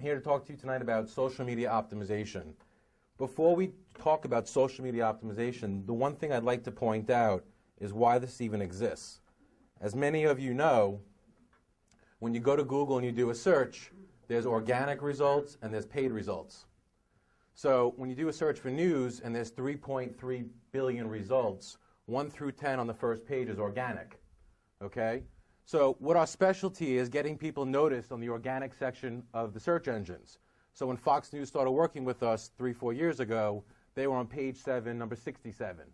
here to talk to you tonight about social media optimization. Before we talk about social media optimization, the one thing I'd like to point out is why this even exists. As many of you know, when you go to Google and you do a search, there's organic results and there's paid results. So when you do a search for news and there's 3.3 billion results, 1 through 10 on the first page is organic. Okay? So what our specialty is getting people noticed on the organic section of the search engines. So when Fox News started working with us 3-4 years ago, they were on page 7, number 67.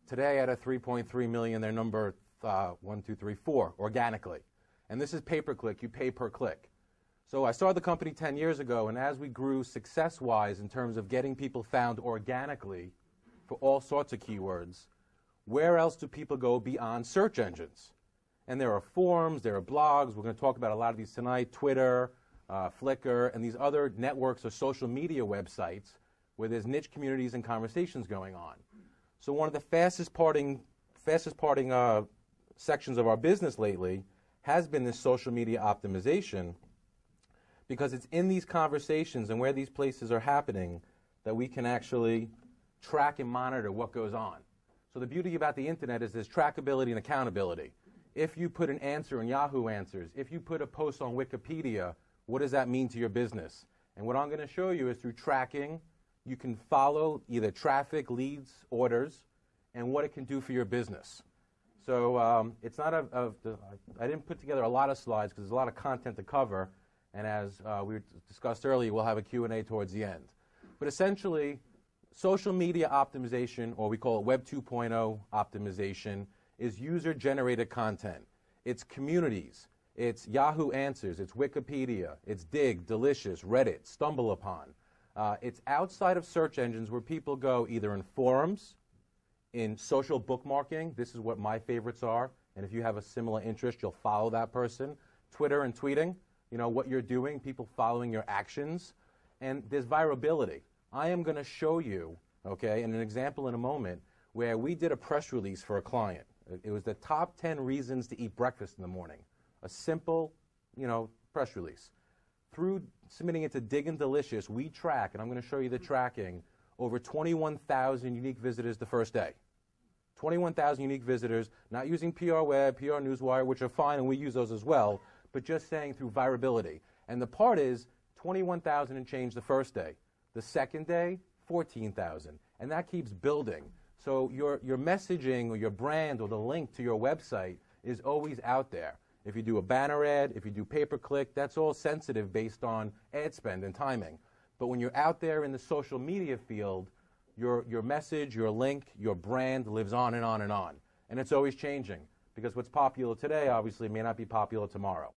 Today, out of 3.3 million, they're number 1, 2, 3, 4, organically. And this is pay-per-click. You pay per click. So I started the company 10 years ago, and as we grew success-wise in terms of getting people found organically for all sorts of keywords, where else do people go beyond search engines? And there are forums, there are blogs. We're going to talk about a lot of these tonight, Twitter, Flickr, and these other networks or social media websites where there's niche communities and conversations going on. So one of the fastest parting sections of our business lately has been this social media optimization, because it's in these conversations and where these places are happening that we can actually track and monitor what goes on. So the beauty about the internet is there's trackability and accountability. If you put an answer in Yahoo Answers, if you put a post on Wikipedia, what does that mean to your business? And what I'm going to show you is through tracking, you can follow either traffic, leads, orders, and what it can do for your business. So it's not I didn't put together a lot of slides because there's a lot of content to cover. And as we discussed earlier, we'll have a Q&A towards the end. But essentially, social media optimization, or we call it Web 2.0 optimization, is user-generated content. It's communities. It's Yahoo Answers. It's Wikipedia. It's Dig, Delicious, Reddit, StumbleUpon. It's outside of search engines where people go either in forums, in social bookmarking. This is what my favorites are. And if you have a similar interest, you'll follow that person. Twitter and tweeting. You know, what you're doing, people following your actions. And there's virability. I am going to show you, okay, and an example in a moment, where we did a press release for a client. It was the top 10 reasons to eat breakfast in the morning. A simple, press release. Through submitting it to Dig and Delicious, we track, and I'm going to show you the tracking, over 21,000 unique visitors the first day. 21,000 unique visitors, not using PR Web, PR Newswire, which are fine, and we use those as well, but just saying through virability. And the part is 21,000 and change the first day. The second day, 14,000. And that keeps building. So your messaging or your brand or the link to your website is always out there. If you do a banner ad, if you do pay-per-click, that's all sensitive based on ad spend and timing. But when you're out there in the social media field, your message, your link, your brand lives on and on and on. And it's always changing, because what's popular today obviously may not be popular tomorrow.